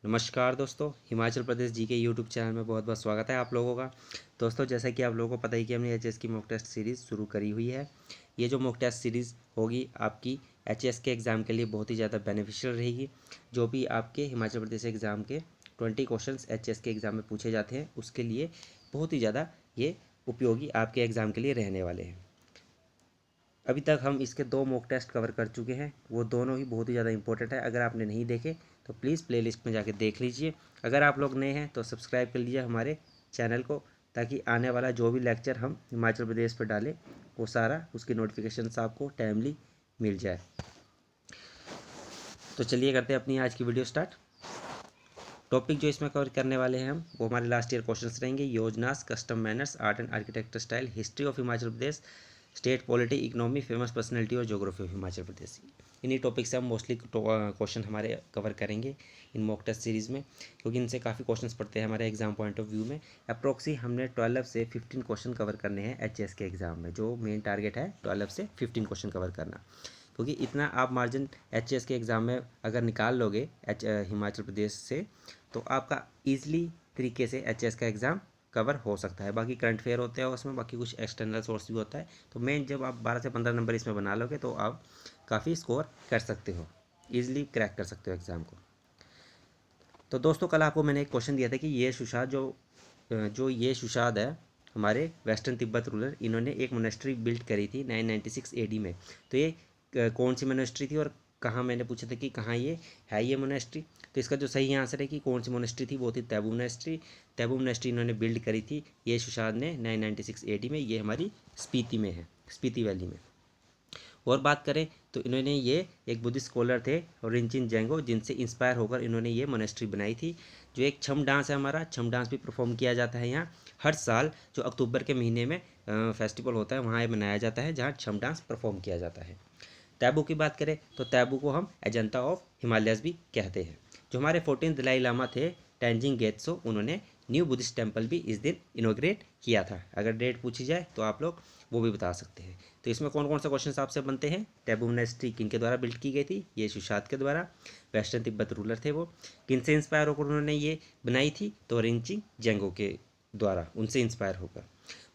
नमस्कार दोस्तों, हिमाचल प्रदेश जी के यूट्यूब चैनल में बहुत बहुत स्वागत है आप लोगों का। दोस्तों, जैसा कि आप लोगों को पता ही कि हमने एचएस की मॉक टेस्ट सीरीज़ शुरू करी हुई है। ये जो मॉक टेस्ट सीरीज़ होगी आपकी एचएस के एग्ज़ाम के लिए बहुत ही ज़्यादा बेनिफिशियल रहेगी। जो भी आपके हिमाचल प्रदेश एग्ज़ाम के 20 क्वेश्चन एचएस के एग्ज़ाम में पूछे जाते हैं उसके लिए बहुत ही ज़्यादा ये उपयोगी आपके एग्ज़ाम के लिए रहने वाले हैं। अभी तक हम इसके 2 मॉक टेस्ट कवर कर चुके हैं, वो दोनों ही बहुत ही ज़्यादा इंपॉर्टेंट है। अगर आपने नहीं देखे तो प्लीज़ प्लेलिस्ट में जाके देख लीजिए। अगर आप लोग नए हैं तो सब्सक्राइब कर लीजिए हमारे चैनल को, ताकि आने वाला जो भी लेक्चर हम हिमाचल प्रदेश पर डालें वो सारा उसकी नोटिफिकेशन आपको टाइमली मिल जाए। तो चलिए करते हैं अपनी आज की वीडियो स्टार्ट। टॉपिक जो इसमें कवर करने वाले हैं हम वो हमारे लास्ट ईयर क्वेश्चंस रहेंगे। योजनास, custom manners, art and architecture style, history of Himachal Pradesh, state polity, economy, famous personality और ज्योग्राफी ऑफ हिमाचल प्रदेश। इन्हीं टॉपिक से हम मोस्टली क्वेश्चन हमारे कवर करेंगे इन मॉक टेस्ट सीरीज़ में, क्योंकि इनसे काफ़ी क्वेश्चंस पढ़ते हैं हमारे एग्जाम पॉइंट ऑफ व्यू में। अप्रोक्सी हमने 12 से 15 क्वेश्चन कवर करने हैं एचएस के एग्ज़ाम में। जो मेन टारगेट है 12 से 15 क्वेश्चन कवर करना, क्योंकि इतना आप मार्जिन एचएस के एग्ज़ाम में अगर निकाल लोगे हिमाचल प्रदेश से तो आपका ईजिली तरीके से एचएस का एग्ज़ाम कवर हो सकता है। बाकी करंट फेयर होते हैं उसमें, बाकी कुछ एक्सटर्नल सोर्स भी होता है। तो मेन जब आप 12 से 15 नंबर इसमें बना लोगे तो आप काफ़ी स्कोर कर सकते हो, ईजिली क्रैक कर सकते हो एग्ज़ाम को। तो दोस्तों, कल आपको मैंने एक क्वेश्चन दिया था कि ये सुशाद जो ये सुशाद है हमारे वेस्टर्न तिब्बत रूलर, इन्होंने एक मोनेस्ट्री बिल्ड करी थी 996 एडी में। तो ये कौन सी मोनेस्ट्री थी और कहाँ, मैंने पूछा था कि कहाँ ये है ये मोनेस्ट्री। तो इसका जो सही आंसर है कि कौन सी मोनेस्ट्री थी, वो थी तैबू मोनेस्ट्री। तैबू मोनेस्ट्री इन्होंने बिल्ड करी थी ये सुशाद ने 996 एडी में। ये हमारी स्पीति में है, स्पीति वैली में। और बात करें तो इन्होंने ये एक बुद्धिस्ट स्कॉलर थे रिंचिन जेंगो, जिनसे इंस्पायर होकर इन्होंने ये मोनेस्ट्री बनाई थी। जो एक छम डांस है हमारा, छम डांस भी परफॉर्म किया जाता है यहाँ हर साल। जो अक्टूबर के महीने में फेस्टिवल होता है वहाँ ये मनाया जाता है, जहाँ छम डांस परफॉर्म किया जाता है। तैबू की बात करें तो तैबू को हम अजंता ऑफ हिमालयस भी कहते हैं। जो हमारे 14 दलाई लामा थे टेंजिंग गेत्सो, उन्होंने न्यू बुद्धिस्ट टेम्पल भी इस दिन इनोग्रेट किया था। अगर डेट पूछी जाए तो आप लोग वो भी बता सकते हैं। तो इसमें कौन कौन सा क्वेश्चन आपसे बनते हैं? तैबू मोनेस्ट्री किनके द्वारा बिल्ड की गई थी? ये सुशाद के द्वारा, वेस्टर्न तिब्बत रूलर थे वो। किन से इंस्पायर होकर उन्होंने ये बनाई थी? तो रिंचिंग जेंगो के द्वारा, उनसे इंस्पायर होकर।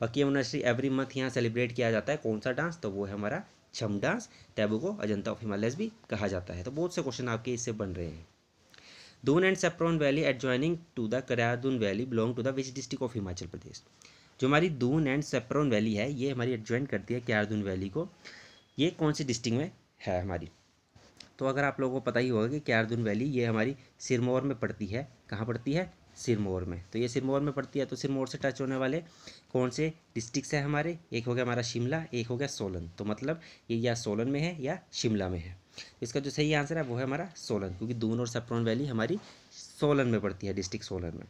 बाकी ये मोनेस्ट्री एवरी मंथ यहाँ सेलिब्रेट किया जाता है। कौन सा डांस? तो वो है हमारा छम डांस। तैबू को अजंता ऑफ हिमालयस भी कहा जाता है। तो बहुत से क्वेश्चन आपके इससे बन रहे हैं। दून एंड सेप्रोन वैली एडजॉइनिंग टू द करायादून valley belong to the which district of Himachal Pradesh. जो हमारी दून एंड सेप्रोन वैली है ये हमारी एडजॉइन करती है करायादून वैली को। ये कौन सी डिस्ट्रिक्ट में है हमारी? तो अगर आप लोगों को पता ही होगा कि करायादून वैली ये हमारी सिरमौर में पड़ती है। कहाँ पड़ती है? सिरमौर में। तो ये सिरमौर में पड़ती है। तो सिरमौर से टच होने वाले कौन से डिस्ट्रिक्ट्स है हमारे? एक हो गया हमारा शिमला, एक हो गया सोलन। तो मतलब ये या सोलन में है या शिमला में है। इसका जो सही आंसर है वो है हमारा सोलन, क्योंकि दून और सेप्रोन वैली हमारी सोलन में पड़ती है, डिस्ट्रिक्ट सोलन में।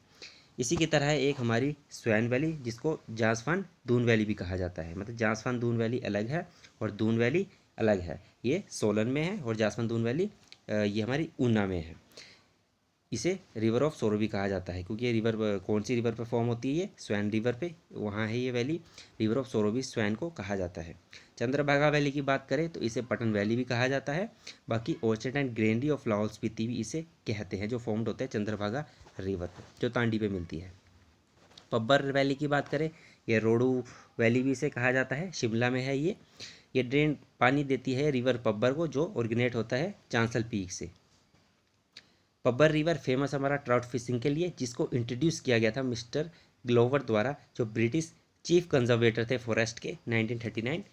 इसी की तरह एक हमारी स्वैन वैली, जिसको जासफान दून वैली भी कहा जाता है। मतलब जासफान दून वैली अलग है और दून वैली अलग है। ये सोलन में है और जासफान दून वैली ये हमारी ऊना में है। इसे रिवर ऑफ सोरो भी कहा जाता है, क्योंकि ये रिवर कौन सी रिवर पर फॉर्म होती है? ये स्वैन रिवर पे, वहाँ है ये वैली। रिवर ऑफ सोरो भी स्वैन को कहा जाता है। चंद्रभागा वैली की बात करें तो इसे पटन वैली भी कहा जाता है। बाकी orchard and granary of Lahaul Spiti भी इसे कहते हैं, जो फॉर्म्ड होते हैं चंद्रभागा रिवर पर, जो तांडी पे मिलती है। पब्बर वैली की बात करें, ये रोडू वैली भी इसे कहा जाता है, शिमला में है ये ड्रेन पानी देती है रिवर पब्बर को, जो ओरिजिनेट होता है चांसल पीक से। पब्बर रिवर फेमस हमारा ट्राउट फिशिंग के लिए, जिसको इंट्रोड्यूस किया गया था मिस्टर ग्लोवर द्वारा, जो ब्रिटिश चीफ कंजर्वेटर थे फॉरेस्ट के 1939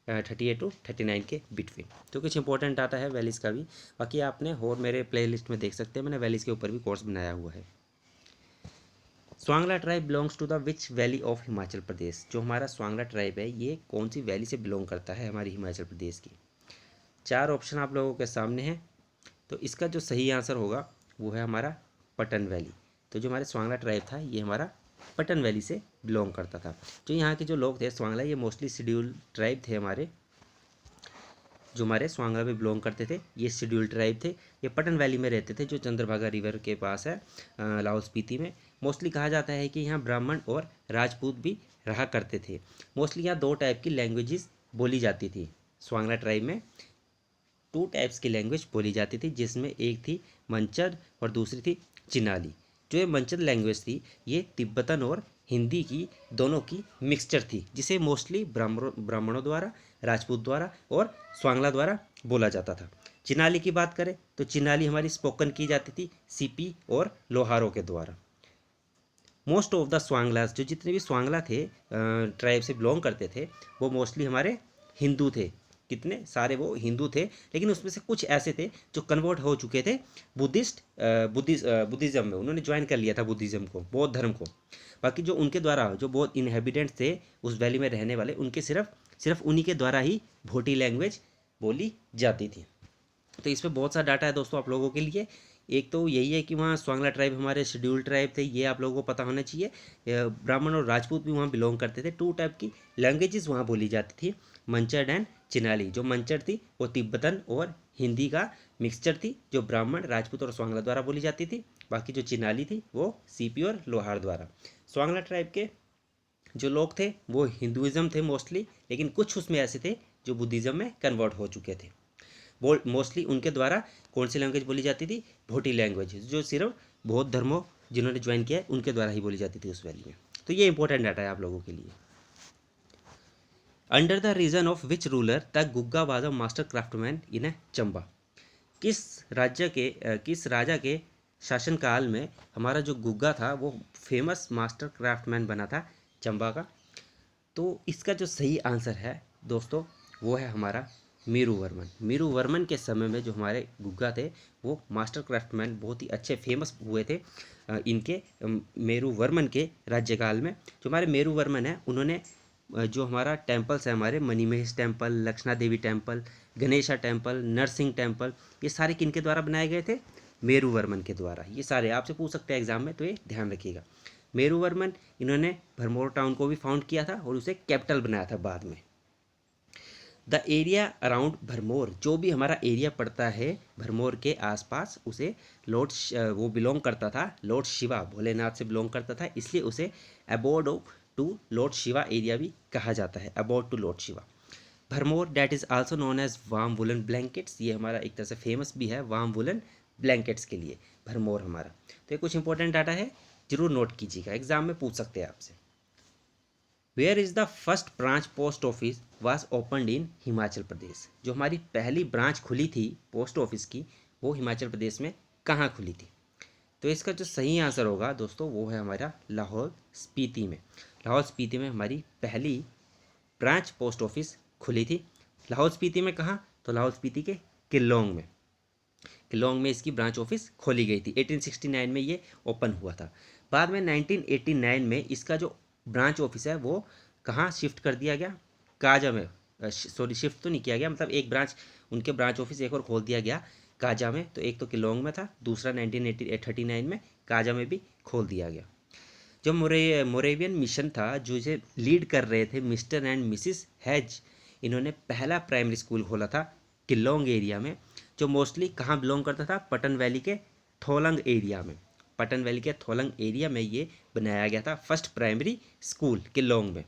38 टू 39 के बिटवीन। तो कुछ इंपॉर्टेंट डाटा है वैलीज़ का भी। बाकी आपने और मेरे प्लेलिस्ट में देख सकते हैं, मैंने वैलीज़ के ऊपर भी कोर्स बनाया हुआ है। Swangla tribe belongs to the which valley of Himachal Pradesh. जो हमारा स्वांगला ट्राइब है ये कौन सी वैली से बिलोंग करता है हमारी हिमाचल प्रदेश की? 4 ऑप्शन आप लोगों के सामने हैं। तो इसका जो सही आंसर होगा वो है हमारा पटन वैली। तो जो हमारे स्वांगला ट्राइब था ये हमारा पटन वैली से बिलोंग करता था। जो यहाँ के जो लोग थे स्वांगला, ये मोस्टली शेड्यूल्ड ट्राइब थे हमारे। जो हमारे स्वांगला में बिलोंग करते थे ये शेड्यूल्ड ट्राइब थे। ये पटन वैली में रहते थे, जो चंद्रभागा रिवर के पास है लाहौल स्पीति में। मोस्टली कहा जाता है कि यहाँ ब्राह्मण और राजपूत भी रहा करते थे। मोस्टली यहाँ 2 टाइप की लैंग्वेजेस बोली जाती थी स्वांगला ट्राइब में। 2 टाइप्स की लैंग्वेज बोली जाती थी, जिसमें एक थी मंचर और दूसरी थी चिनाली। जो ये मंचर लैंग्वेज थी ये तिब्बतन और हिंदी की दोनों की मिक्सचर थी, जिसे मोस्टली ब्राह्मणों द्वारा, राजपूत द्वारा और स्वांगला द्वारा बोला जाता था। चिनाली की बात करें तो चिनाली हमारी स्पोकन की जाती थी सीपी और लोहारों के द्वारा। मोस्ट ऑफ द स्वांगलास, जो जितने भी स्वांगला थे ट्राइब से बिलोंग करते थे, वो मोस्टली हमारे हिंदू थे। कितने सारे वो हिंदू थे, लेकिन उसमें से कुछ ऐसे थे जो कन्वर्ट हो चुके थे बुद्धिज़्म में, उन्होंने ज्वाइन कर लिया था बुद्धिज़्म को, बौद्ध धर्म को। बाकी जो उनके द्वारा जो बौद्ध इनहेबिटेंट्स थे उस वैली में रहने वाले, उनके सिर्फ उन्हीं के द्वारा ही भोटी लैंग्वेज बोली जाती थी। तो इसमें बहुत सा डाटा है दोस्तों आप लोगों के लिए। एक तो यही है कि वहाँ स्वांगला ट्राइब हमारे शेड्यूल्ड ट्राइब थे, ये आप लोगों को पता होना चाहिए। ब्राह्मण और राजपूत भी वहाँ बिलोंग करते थे। 2 टाइप की लैंग्वेजेस वहाँ बोली जाती थी, मंचर एंड चिनाली। जो मंचर थी वो तिब्बतन और हिंदी का मिक्सचर थी, जो ब्राह्मण, राजपूत और स्वांगला द्वारा बोली जाती थी। बाकी जो चिनाली थी वो सीपी और लोहार द्वारा। स्वांगला ट्राइब के जो लोग थे वो हिंदुज़म थे मोस्टली, लेकिन कुछ उसमें ऐसे थे जो बुद्धिज़्म में कन्वर्ट हो चुके थे। मोस्टली उनके द्वारा कौन सी लैंग्वेज बोली जाती थी? भोटी लैंग्वेज, जो सिर्फ बौद्ध धर्मों जिन्होंने ज्वाइन किया है उनके द्वारा ही बोली जाती थी उस वैली में। तो ये इंपॉर्टेंट डाटा है आप लोगों के लिए। Under the reign of which ruler the Gugga was a master craftsman in a Chamba. किस राजा के शासनकाल में हमारा जो गुग्गा था वो फेमस मास्टर क्राफ्टमैन बना था चंबा का? तो इसका जो सही आंसर है दोस्तों वो है हमारा मेरू वर्मन। मेरू वर्मन के समय में जो हमारे गुग्गा थे वो मास्टर क्राफ्टमैन बहुत ही अच्छे फेमस हुए थे इनके मेरू वर्मन के राज्यकाल में। जो हमारे मेरू वर्मन है उन्होंने जो हमारा टेम्पल्स है, हमारे Manimahesh temple, Lakshana Devi temple, Ganesha temple, Narsingh temple, ये सारे किनके द्वारा बनाए गए थे? मेरू वर्मन के द्वारा। ये सारे आपसे पूछ सकते हैं एग्जाम में, तो ये ध्यान रखिएगा। मेरू वर्मन इन्होंने भरमौर टाउन को भी फाउंड किया था और उसे कैपिटल बनाया था बाद में। द एरिया अराउंड भरमौर, जो भी हमारा एरिया पड़ता है भरमौर के आसपास, उसे वो बिलोंग करता था लॉर्ड शिवा, भोलेनाथ से बिलोंग करता था, इसलिए उसे abode to lord Shiva area भी कहा जाता है, abode to lord Shiva. Bharmour that is also known as warm woollen blankets, ये हमारा एक तरह से फेमस भी है वार्म वुलन ब्लैंकेट्स के लिए भरमौर हमारा। तो ये कुछ इंपॉर्टेंट डाटा है, जरूर नोट कीजिएगा, एग्जाम में पूछ सकते हैं आपसे। Where is the first branch post office was opened in Himachal Pradesh. जो हमारी पहली ब्रांच खुली थी पोस्ट ऑफिस की वो हिमाचल प्रदेश में कहाँ खुली थी? तो इसका जो सही आंसर होगा दोस्तों वो है हमारा लाहौल स्पीति में। लाहौल स्पीति में हमारी पहली ब्रांच पोस्ट ऑफिस खुली थी। लाहौल स्पीति में कहाँ? तो लाहौल स्पीति के किलोंग में। किलोंग में इसकी ब्रांच ऑफिस खोली गई थी। 1869 में ये ओपन हुआ था। बाद में 1989 में इसका जो ब्रांच ऑफिस है वो कहाँ शिफ्ट कर दिया गया? काजा में। सॉरी, शिफ्ट तो नहीं किया गया, मतलब एक ब्रांच, उनके ब्रांच ऑफिस एक और खोल दिया गया काजा में। तो एक तो किलोंग में था, दूसरा 1939 में काजा में भी खोल दिया गया। जो मोरेवियन मिशन था, जो इसे लीड कर रहे थे मिस्टर एंड मिसिस हेज, इन्होंने पहला प्राइमरी स्कूल खोला था किलोंग एरिया में, जो मोस्टली कहाँ बिलोंग करता था? पटन वैली के थोलंग एरिया में। पटन वैली के थोलंग एरिया में ये बनाया गया था फर्स्ट प्राइमरी स्कूल किलोंग में।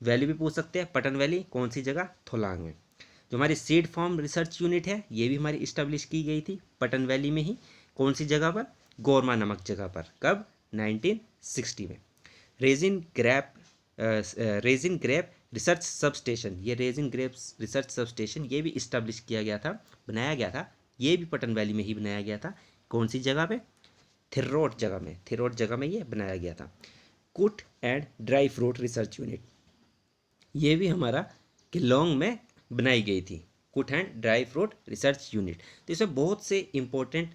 वैली भी पूछ सकते हैं, पटन वैली कौन सी जगह? थोलांग में। जो हमारी सीड फार्म रिसर्च यूनिट है ये भी हमारी इस्टेब्लिश की गई थी पटन वैली में ही। कौन सी जगह पर? गोरमा नामक जगह पर। कब? 1960 में। Raisin grape research sub station, ये raisin grape research sub station ये भी इस्टेब्लिश किया गया था, बनाया गया था, ये भी पटन वैली में ही बनाया गया था। कौन सी जगह पे? थिरोट जगह में। थिरोट जगह में ये बनाया गया था। कुट and dry fruit research unit, ये भी हमारा किलोंग में बनाई गई थी, कुट and dry fruit research unit. तो इसमें बहुत से इंपॉर्टेंट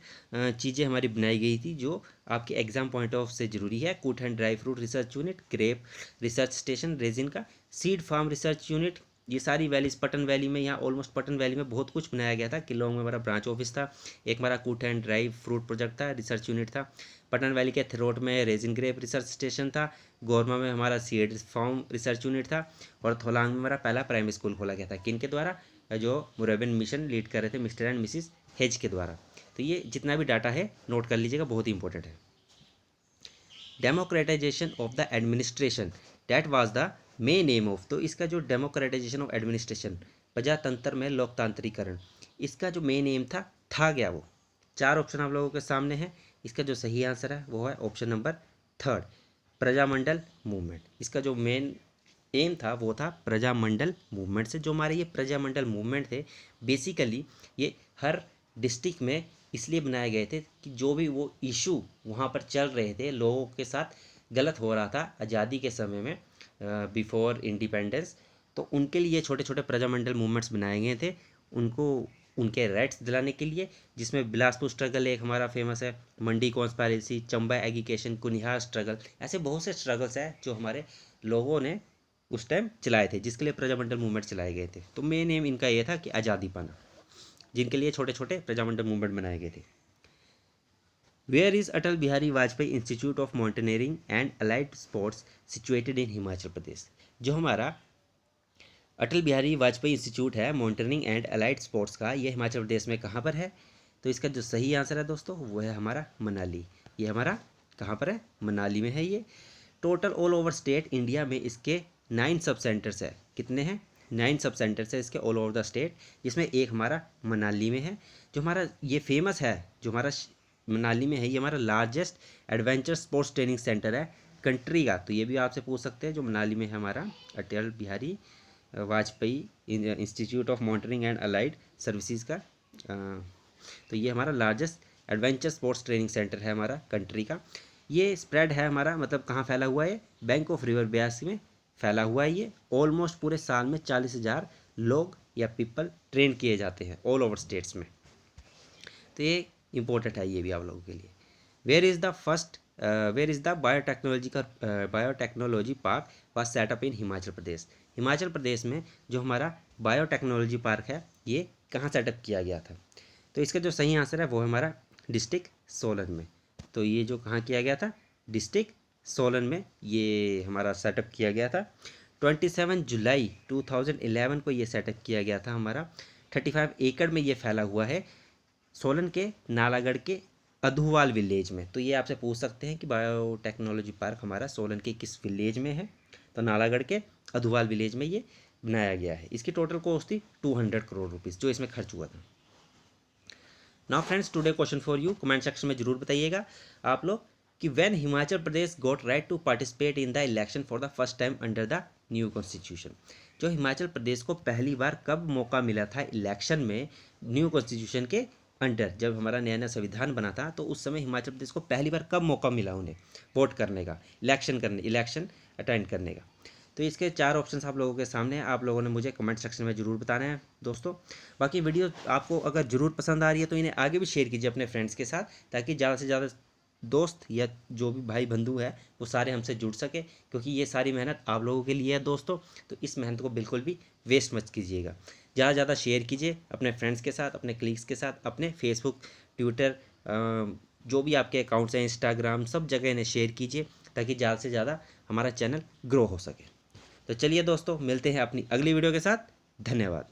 चीज़ें हमारी बनाई गई थी जो आपके एग्जाम पॉइंट ऑफ से ज़रूरी है। कुट and dry fruit research unit, grape research station रेजिन का, सीड फार्म रिसर्च यूनिट, ये सारी वैलीज पटन वैली में, यहाँ ऑलमोस्ट पटन वैली में बहुत कुछ बनाया गया था। किलोंग में हमारा ब्रांच ऑफिस था, एक हमारा कुट एंड ड्राई फ्रूट प्रोजेक्ट था, रिसर्च यूनिट था। पटन वैली के थिरोट में रेजिन ग्रेप रिसर्च स्टेशन था। गोरमा में हमारा सीड फार्म रिसर्च यूनिट था। और थोलांग में हमारा पहला प्राइमरी स्कूल खोला गया था। किन के द्वारा? जो मोरेवियन मिशन लीड कर रहे थे मिस्टर एंड मिसिस हेज के द्वारा। तो ये जितना भी डाटा है नोट कर लीजिएगा, बहुत ही इंपॉर्टेंट है। Democratisation of the administration that was the main M of, तो इसका जो डेमोक्रेटाइजेशन ऑफ एडमिनिस्ट्रेशन, प्रजातंत्र में लोकतांत्रिकरण, इसका जो मेन एम था क्या वो? 4 ऑप्शन आप लोगों के सामने हैं। इसका जो सही आंसर है वो है ऑप्शन नंबर 3, प्रजामंडल मूवमेंट। इसका जो मेन एम था वो था प्रजामंडल मूवमेंट से। जो हमारे ये प्रजामंडल मूवमेंट थे बेसिकली ये हर डिस्ट्रिक्ट में इसलिए बनाए गए थे कि जो भी वो इशू वहाँ पर चल रहे थे, लोगों के साथ गलत हो रहा था आज़ादी के समय में, बिफोर इंडिपेंडेंस, तो उनके लिए छोटे छोटे प्रजामंडल मूवमेंट्स बनाए गए थे उनको उनके राइट्स दिलाने के लिए, जिसमें बिलासपुर स्ट्रगल एक हमारा फेमस है, Mandi conspiracy, Chamba education, Kunihar struggle, ऐसे बहुत से स्ट्रगल्स हैं जो हमारे लोगों ने उस टाइम चलाए थे, जिसके लिए प्रजामंडल मूवमेंट चलाए गए थे। तो मेन एम इनका ये था कि आज़ादी पाना, जिनके लिए छोटे छोटे प्रजामंडल मूवमेंट बनाए गए थे। Where is Atal Bihari Vajpayee institute of mountaineering and allied sports situated in Himachal Pradesh. जो हमारा अटल बिहारी वाजपेयी इंस्टीट्यूट है माउंटेनियरिंग एंड अलाइड स्पोर्ट्स का, ये हिमाचल प्रदेश में कहाँ पर है? तो इसका जो सही आंसर है दोस्तों वो है हमारा मनाली। ये हमारा कहाँ पर है? मनाली में है ये। Total all over state India में इसके 9 सब सेंटर्स है। कितने हैं? 9 सब सेंटर्स है इसके ऑल ओवर द स्टेट, जिसमें एक हमारा मनाली में है। जो हमारा ये फेमस है, जो हमारा मनाली में है, ये हमारा largest adventure sports training centre है कंट्री का। तो ये भी आपसे पूछ सकते हैं, जो मनाली में है हमारा Atal Bihari Vajpayee institute of mountaineering and allied services का, तो ये हमारा largest adventure sports training centre है हमारा कंट्री का। ये स्प्रेड है हमारा, मतलब कहाँ फैला हुआ है? बैंक ऑफ रिवर ब्यास में फैला हुआ है ये। ऑलमोस्ट पूरे साल में 40,000 लोग या पीपल ट्रेन किए जाते हैं ऑल ओवर स्टेट्स में। तो ये इंपॉर्टेंट है ये भी आप लोगों के लिए। Where is the biotechnology park was set up in Himachal Pradesh. Himachal Pradesh में जो हमारा बायोटेक्नोलॉजी पार्क है ये कहाँ सेटअप किया गया था? तो इसका जो सही आंसर है वो है हमारा डिस्ट्रिक्ट सोलन में। तो ये जो कहाँ किया गया था? डिस्ट्रिक्ट सोलन में ये हमारा सेटअप किया गया था। 27 जुलाई 2011 को ये सेटअप किया गया था हमारा। 35 एकड़ में ये फैला हुआ है सोलन के नालागढ़ के अधुवाल विलेज में। तो ये आपसे पूछ सकते हैं कि बायोटेक्नोलॉजी पार्क हमारा सोलन के किस विलेज में है? तो नालागढ़ के अधुवाल विलेज में ये बनाया गया है। इसकी टोटल कॉस्ट थी 200 करोड़ रुपीज़ जो इसमें खर्च हुआ था। Now friends, today question for you, comment section में जरूर बताइएगा आप लोग कि when Himachal Pradesh got right to participate in the election for the first time under the new constitution. जो हिमाचल प्रदेश को पहली बार कब मौका मिला था इलेक्शन में न्यू कॉन्स्टिट्यूशन के अंडर? जब हमारा नया नया संविधान बना था तो उस समय हिमाचल प्रदेश को पहली बार कब मौका मिला उन्हें वोट करने का, इलेक्शन अटेंड करने का? तो इसके 4 ऑप्शंस आप लोगों के सामने हैं, आप लोगों ने मुझे कमेंट सेक्शन में जरूर बताना है दोस्तों। बाकी वीडियो आपको अगर ज़रूर पसंद आ रही है तो इन्हें आगे भी शेयर कीजिए अपने फ्रेंड्स के साथ, ताकि ज़्यादा से ज़्यादा दोस्त या जो भी भाई बंधु है वो सारे हमसे जुड़ सके, क्योंकि ये सारी मेहनत आप लोगों के लिए है दोस्तों। तो इस मेहनत को बिल्कुल भी वेस्ट मत कीजिएगा। ज़्यादा से ज़्यादा शेयर कीजिए अपने फ्रेंड्स के साथ, अपने कलीग्स के साथ, अपने फेसबुक, ट्विटर, जो भी आपके अकाउंट्स हैं, इंस्टाग्राम, सब जगह इन्हें शेयर कीजिए ताकि ज़्यादा से ज़्यादा हमारा चैनल ग्रो हो सके। तो चलिए दोस्तों, मिलते हैं अपनी अगली वीडियो के साथ। धन्यवाद।